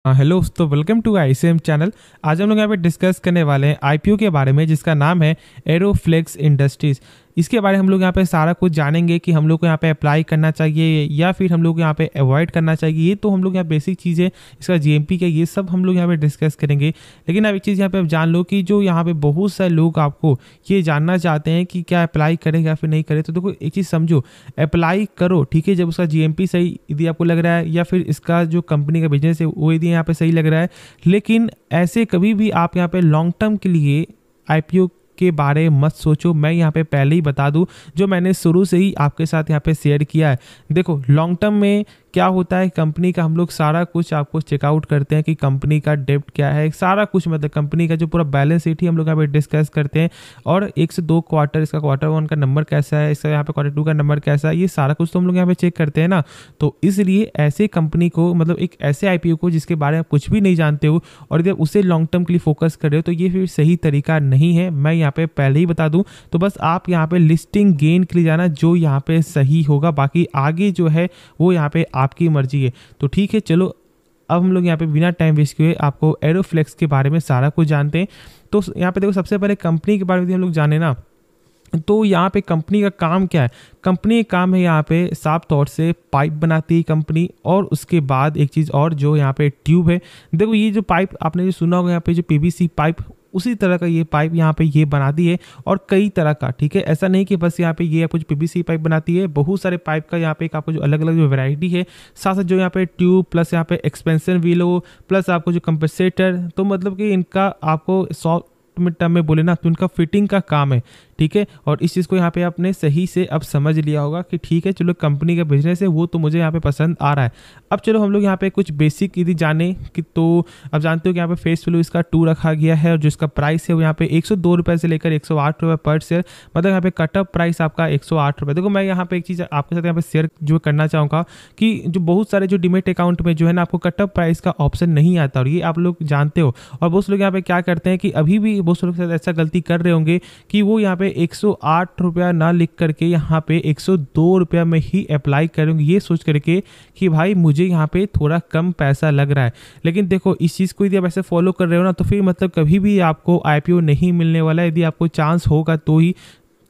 Hello दोस्तों, welcome to ICM channel. आज हम लोग यहाँ पे डिस्कस करने वाले हैं आईपीओ के बारे में, जिसका नाम है एरोफ्लेक्स इंडस्ट्रीज। इसके बारे में हम लोग यहाँ पे सारा कुछ जानेंगे कि हम लोग को यहाँ पे अप्लाई करना चाहिए या फिर हम लोग यहाँ पे अवॉइड करना चाहिए। ये तो हम लोग यहाँ बेसिक चीज़ें, इसका जीएमपी का ये सब हम लोग यहाँ पे डिस्कस करेंगे। लेकिन अब एक चीज़ यहाँ पे आप जान लो कि जो यहाँ पे बहुत सारे लोग आपको ये जानना चाहते हैं कि क्या अप्लाई करें या फिर नहीं करें। तो देखो, एक चीज़ समझो, अप्लाई करो, ठीक है, जब उसका जीएमपी सही यदि आपको लग रहा है या फिर इसका जो कंपनी का बिजनेस है वो यदि यहाँ पे सही लग रहा है। लेकिन ऐसे कभी भी आप यहाँ पे लॉन्ग टर्म के लिए आईपीओ के बारे मत सोचो। मैं यहाँ पे पहले ही बता दूं, जो मैंने शुरू से ही आपके साथ यहाँ पे शेयर किया है। देखो, लॉन्ग टर्म में क्या होता है, कंपनी का हम लोग सारा कुछ आपको चेकआउट करते हैं कि कंपनी का डेब्ट क्या है, सारा कुछ, मतलब कंपनी का जो पूरा बैलेंस शीट ही हम लोग यहाँ पे डिस्कस करते हैं। और 1 से 2 क्वार्टर, इसका Q1 का नंबर कैसा है, इसका यहाँ पे Q2 का नंबर कैसा है, ये सारा कुछ तो हम लोग यहाँ पे चेक करते हैं ना। तो इसलिए ऐसे कंपनी को, मतलब एक ऐसे आईपीओ को जिसके बारे में आप कुछ भी नहीं जानते हो और यदि उसे लॉन्ग टर्म के लिए फोकस कर रहे हो, तो ये फिर सही तरीका नहीं है। मैं यहाँ पे पहले ही बता दूं। तो बस आप यहाँ पे लिस्टिंग गेन के लिए जाना, जो यहाँ पे सही होगा। बाकी आगे जो है वो यहाँ पे आपकी मर्जी है। तो ठीक है, चलो अब हम लोग यहाँ पे बिना टाइम वेस्ट किए आपको एरोफ्लेक्स के बारे में सारा कुछ जानते हैं। तो यहाँ पे देखो, सबसे पहले कंपनी के बारे में हम लोग जाने ना, तो यहाँ पे कंपनी का काम क्या है। कंपनी का काम है यहाँ पे साफ तौर से पाइप बनाती है कंपनी, और उसके बाद एक चीज़ और जो यहाँ पे ट्यूब है। देखो, ये जो पाइप आपने जो सुना होगा यहाँ पे, जो पीवीसी पाइप, उसी तरह का ये पाइप यहाँ पे ये बनाती है, और कई तरह का, ठीक है। ऐसा नहीं कि बस यहाँ पे ये कुछ पीवीसी पाइप बनाती है, बहुत सारे पाइप का यहाँ पे आपको जो अलग अलग जो वैरायटी है, साथ साथ जो यहाँ पे ट्यूब प्लस यहाँ पे एक्सपेंशन व्हील हो, प्लस आपको जो कंपनसेटर, तो मतलब कि इनका आपको सॉफ्ट टर्म में बोले ना तो इनका फिटिंग का काम है, ठीक है। और इस चीज़ को यहाँ पे आपने सही से अब समझ लिया होगा कि ठीक है, चलो कंपनी का बिजनेस है वो तो मुझे यहाँ पे पसंद आ रहा है। अब चलो हम लोग यहाँ पे कुछ बेसिक यदि जाने कि, तो अब जानते हो कि यहाँ पे फेस वैल्यू इसका 2 रखा गया है, और जो इसका प्राइस है वो यहाँ पे 102 रुपये से लेकर 108 रुपये पर शेयर, मतलब यहाँ पे कटअप प्राइस आपका 108 रुपये। देखो, मैं यहाँ पे एक चीज़ आपके साथ यहाँ पे शेयर जो करना चाहूँगा कि जो बहुत सारे जो डीमेट अकाउंट में जो है ना आपको कटअप प्राइस का ऑप्शन नहीं आता, और ये आप लोग जानते हो। और बहुत लोग यहाँ पे क्या करते हैं कि अभी भी बहुत लोग ऐसा गलती कर रहे होंगे कि वो यहाँ पे 108 रुपया ना लिख करके यहाँ पे 102 रुपया में ही अप्लाई करेंगे, ये सोच करके कि भाई मुझे यहाँ पे थोड़ा कम पैसा लग रहा है। लेकिन देखो, इस चीज़ को यदि आप ऐसे फॉलो कर रहे हो ना, तो फिर मतलब कभी भी आपको आईपीओ नहीं मिलने वाला है। यदि आपको चांस होगा तो ही,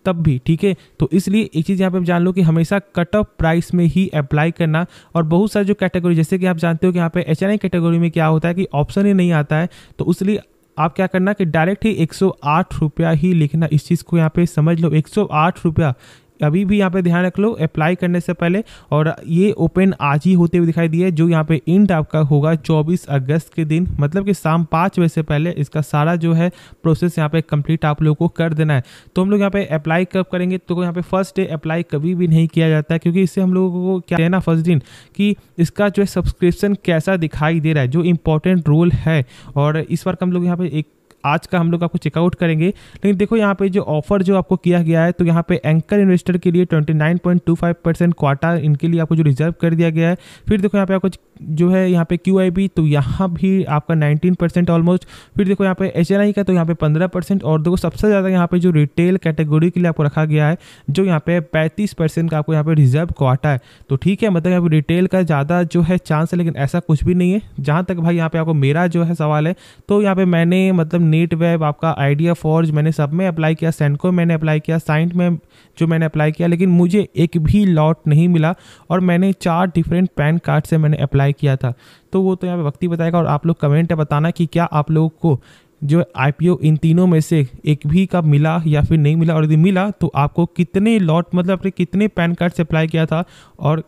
तब भी, ठीक है। तो इसलिए एक चीज़ यहाँ पे आप जान लो कि हमेशा कट ऑफ प्राइस में ही अप्लाई करना। और बहुत सारे जो कैटेगरी, जैसे कि आप जानते हो कि यहाँ पे एचएनआई कैटेगरी में क्या होता है कि ऑप्शन ही नहीं आता है, तो इसलिए आप क्या करना कि डायरेक्ट ही 108 रुपया ही लिखना। इस चीज़ को यहाँ पे समझ लो, 108 रुपया अभी भी यहाँ पे ध्यान रख लो अप्लाई करने से पहले। और ये ओपन आज ही होते हुए दिखाई दिया है, जो यहाँ पे इंड आपका होगा 24 अगस्त के दिन, मतलब कि शाम 5 बजे से पहले इसका सारा जो है प्रोसेस यहाँ पे कंप्लीट आप लोगों को कर देना है। तो हम लोग यहाँ पे अप्लाई कब करेंगे, तो यहाँ पे फर्स्ट डे अप्लाई कभी भी नहीं किया जाता है, क्योंकि इससे हम लोगों को क्या है ना, फर्स्ट दिन कि इसका जो है सब्सक्रिप्शन कैसा दिखाई दे रहा है, जो इंपॉर्टेंट रोल है। और इस बार हम लोग यहाँ पे एक आज का हम लोग आपको चेकआउट करेंगे। लेकिन देखो, यहाँ पे जो ऑफर जो आपको किया गया है, तो यहाँ पे एंकर इन्वेस्टर के लिए 29.25% क्वार्टर इनके लिए आपको जो रिजर्व कर दिया गया है। फिर देखो यहाँ पे आपको जो है यहाँ पे QIB, तो यहाँ भी आपका 19% ऑलमोस्ट। फिर देखो यहाँ पे HNI का, तो यहाँ पे 15%। और देखो सबसे ज़्यादा यहाँ पे जो रिटेल कैटेगरी के लिए आपको रखा गया है, जो यहाँ पे 35% का आपको यहाँ पे रिजर्व क्वार्टर है। तो ठीक है, मतलब यहाँ पे रिटेल का ज़्यादा जो है चांस है, लेकिन ऐसा कुछ भी नहीं है। जहाँ तक भाई यहाँ पे आपको मेरा जो है सवाल है, तो यहाँ पे मैंने मतलब नेट वेब, आपका आइडिया फॉर्ज, मैंने सब में अप्लाई किया, सेंडको मैंने अप्लाई किया, साइंट में जो मैंने अप्लाई किया, लेकिन मुझे एक भी लॉट नहीं मिला। और मैंने 4 डिफरेंट पैन कार्ड से मैंने अप्लाई किया था। तो वो तो यहाँ पे वक्त ही बताएगा। और आप लोग कमेंट में बताना कि क्या आप लोगों को जो आईपीओ इन तीनों में से एक भी का मिला या फिर नहीं मिला, और यदि मिला तो आपको कितने लॉट, मतलब आपने कितने पैन कार्ड से अप्लाई किया था और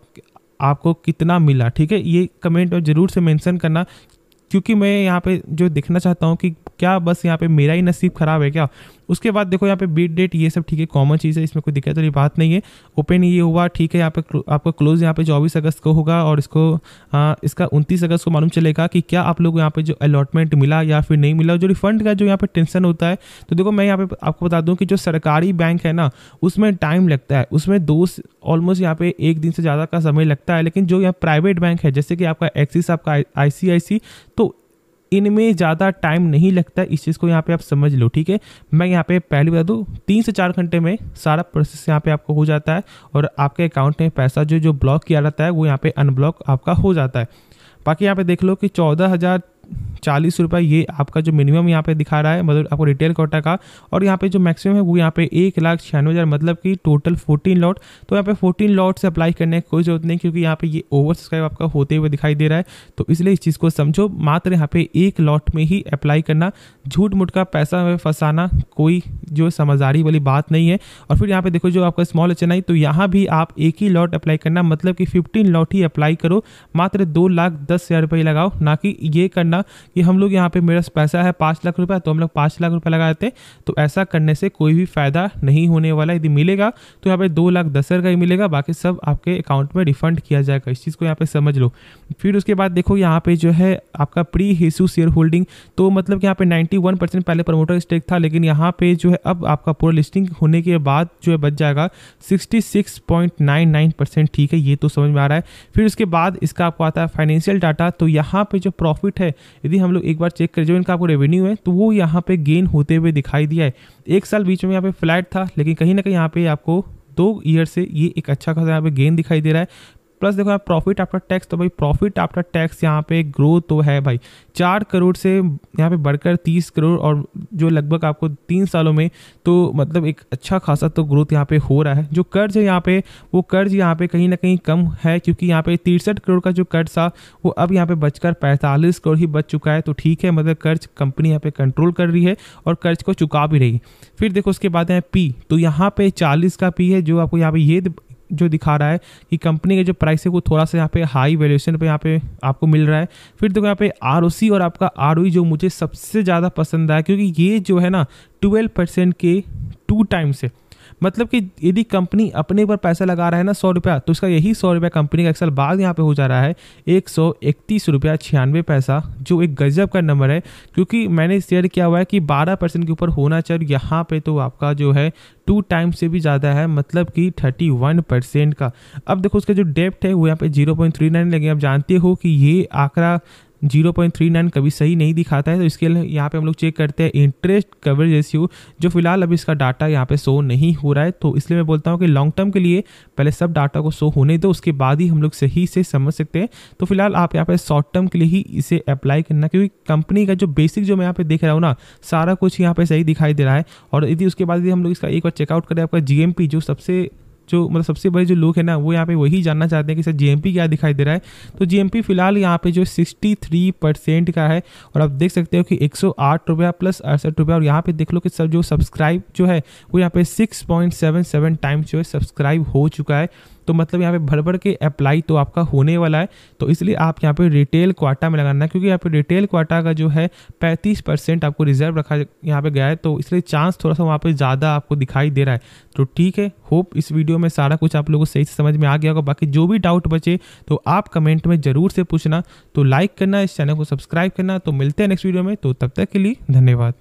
आपको कितना मिला, ठीक है। ये कमेंट में ज़रूर से मेंशन करना, क्योंकि मैं यहाँ पे जो देखना चाहता हूँ कि क्या बस यहाँ पे मेरा ही नसीब खराब है क्या। उसके बाद देखो यहाँ पे बीट डेट, ये सब ठीक है, कॉमन चीज़ है, इसमें कोई दिक्कत वाली बात नहीं है। ओपन ये हुआ, ठीक है। यहाँ पे आपका क्लोज यहाँ पे 24 अगस्त को होगा, और इसको इसका 29 अगस्त को मालूम चलेगा कि क्या आप लोग यहाँ पे जो अलॉटमेंट मिला या फिर नहीं मिला। जो रिफंड का जो यहाँ पे टेंशन होता है, तो देखो मैं यहाँ पे आपको बता दूँ कि जो सरकारी बैंक है ना, उसमें टाइम लगता है, उसमें ऑलमोस्ट यहाँ पे 1 दिन से ज़्यादा का समय लगता है। लेकिन जो यहाँ प्राइवेट बैंक है, जैसे कि आपका एक्सिस, आपका ICICI, तो इनमें ज़्यादा टाइम नहीं लगता। इस चीज़ को यहाँ पे आप समझ लो, ठीक है। मैं यहाँ पे पहले बता दूँ, 3 से 4 घंटे में सारा प्रोसेस यहाँ पे आपको हो जाता है, और आपके अकाउंट में पैसा जो ब्लॉक किया जाता है वो यहाँ पे अनब्लॉक आपका हो जाता है। बाकी यहाँ पे देख लो कि 14,040 रुपये ये आपका जो मिनिमम यहाँ पे दिखा रहा है, मतलब आपको रिटेल कोटा का, और यहाँ पे जो मैक्सिमम है वो यहाँ पे 1,96,000, मतलब कि टोटल 14 लॉट। तो यहाँ पे 14 लॉट से अप्लाई करने की कोई जरूरत नहीं, क्योंकि यहाँ पे ये ओवर सब्सक्राइब आपका होते हुए दिखाई दे रहा है। तो इसलिए इस चीज़ को समझो, मात्र यहाँ पे एक लॉट में ही अप्लाई करना, झूठ मूठ का पैसा में फंसाना कोई जो समझदारी वाली बात नहीं है। और फिर यहाँ पे देखो जो आपका स्मॉल HNI, तो यहाँ भी आप एक ही लॉट अप्लाई करना, मतलब कि 15 लॉट ही अप्लाई करो, मात्र 2,10,000 रुपये लगाओ, ना कि ये करना कि हम लोग यहाँ पे मेरा पैसा है 5 लाख रुपया तो हम लोग 5 लाख रुपये लगा देते। तो ऐसा करने से कोई भी फायदा नहीं होने वाला। यदि मिलेगा तो यहाँ पे 2,10,000 का ही मिलेगा, बाकी सब आपके अकाउंट में रिफंड किया जाएगा। इस चीज़ को यहाँ पे समझ लो। फिर उसके बाद देखो यहाँ पे जो है आपका प्री इशू शेयर होल्डिंग, तो मतलब कि यहाँ पे 91% पहले प्रमोटर स्टेक था, लेकिन यहाँ पे जो है अब आपका पूरा लिस्टिंग होने के बाद जो है बच जाएगा 66.99%। ठीक है, ये तो समझ में आ रहा है। फिर उसके बाद इसका आपको आता है फाइनेंशियल डाटा, तो यहाँ पे जो प्रॉफिट है, यदि हम लोग एक बार चेक करें जो इनका आपको रेवेन्यू है, तो वो यहाँ पे गेन होते हुए दिखाई दिया है। एक साल बीच में यहाँ पे फ्लैट था, लेकिन कहीं ना कहीं यहाँ पे आपको 2 ईयर से ये एक अच्छा खासा यहाँ पे गेन दिखाई दे रहा है। प्लस देखो प्रॉफिट आफ्टर टैक्स, तो भाई प्रॉफिट आफ्टर टैक्स यहाँ पे ग्रोथ तो है भाई, 4 करोड़ से यहाँ पे बढ़कर 30 करोड़, और जो लगभग आपको 3 सालों में, तो मतलब एक अच्छा खासा तो ग्रोथ यहाँ पे हो रहा है। जो कर्ज है यहाँ पे, वो कर्ज यहाँ पे कहीं ना कहीं कम है, क्योंकि यहाँ पे 63 करोड़ का जो कर्ज था वो अब यहाँ पे बचकर 45 करोड़ ही बच चुका है। तो ठीक है, मतलब कर्ज कंपनी यहाँ पे कंट्रोल कर रही है और कर्ज को चुका भी रही। फिर देखो उसके बाद है पी, तो यहाँ पे 40 का पी है, जो आपको यहाँ पे ये जो दिखा रहा है कि कंपनी के जो प्राइस है वो थोड़ा सा यहाँ पे हाई वैल्यूएशन पे यहाँ पे आपको मिल रहा है। फिर देखो यहाँ पे ROC और आपका ROE जो मुझे सबसे ज़्यादा पसंद आया, क्योंकि ये जो है ना 12% के 2 टाइम्स है। मतलब कि यदि कंपनी अपने ऊपर पैसा लगा रहा है ना 100 रुपया, तो उसका यही 100 रुपया कंपनी का 1 साल बाद यहाँ पे हो जा रहा है 131 रुपया 96 पैसा, जो एक गजब का नंबर है। क्योंकि मैंने शेयर किया हुआ है कि 12% के ऊपर होना चाहिए, यहाँ पे तो आपका जो है 2 टाइम्स से भी ज़्यादा है, मतलब कि 31% का। अब देखो उसका जो डेप्ट है वो यहाँ पे 0.39, लेकिन आप जानते हो कि ये आंकड़ा 0.39 कभी सही नहीं दिखाता है। तो इसके लिए यहाँ पे हम लोग चेक करते हैं इंटरेस्ट कवरेज रेशियो, जो फिलहाल अभी इसका डाटा यहाँ पे शो नहीं हो रहा है। तो इसलिए मैं बोलता हूँ कि लॉन्ग टर्म के लिए पहले सब डाटा को शो होने दो, उसके बाद ही हम लोग सही से समझ सकते हैं। तो फिलहाल आप यहाँ पे शॉर्ट टर्म के लिए ही इसे अप्लाई करना, क्योंकि कंपनी का जो बेसिक जो मैं यहाँ पे देख रहा हूँ ना, सारा कुछ यहाँ पे सही दिखाई दे रहा है। और यदि उसके बाद यदि हम लोग इसका एक बार चेकआउट करें, आपका GMP जो सबसे बड़े जो लोग हैं ना, वो यहाँ पे वही जानना चाहते हैं कि सर GMP क्या दिखाई दे रहा है। तो GMP फिलहाल यहाँ पे जो 63% का है, और आप देख सकते हो कि 108 रुपया प्लस 68 रुपया। और यहाँ पे देख लो कि सब जो सब्सक्राइब जो है वो यहाँ पे 6.77 टाइम्स जो है सब्सक्राइब हो चुका है। तो मतलब यहाँ पे भर भर के अप्लाई तो आपका होने वाला है। तो इसलिए आप यहाँ पे रिटेल क्वाटा में लगाना, क्योंकि यहाँ पे रिटेल क्वाटा का जो है 35% आपको रिजर्व रखा यहाँ पे गया है, तो इसलिए चांस थोड़ा सा वहाँ पे ज़्यादा आपको दिखाई दे रहा है। तो ठीक है, होप इस वीडियो में सारा कुछ आप लोगों को सही से समझ में आ गया होगा। बाकी जो भी डाउट बचे तो आप कमेंट में ज़रूर से पूछना। तो लाइक करना, इस चैनल को सब्सक्राइब करना। तो मिलते हैं नेक्स्ट वीडियो में, तो तब तक के लिए धन्यवाद।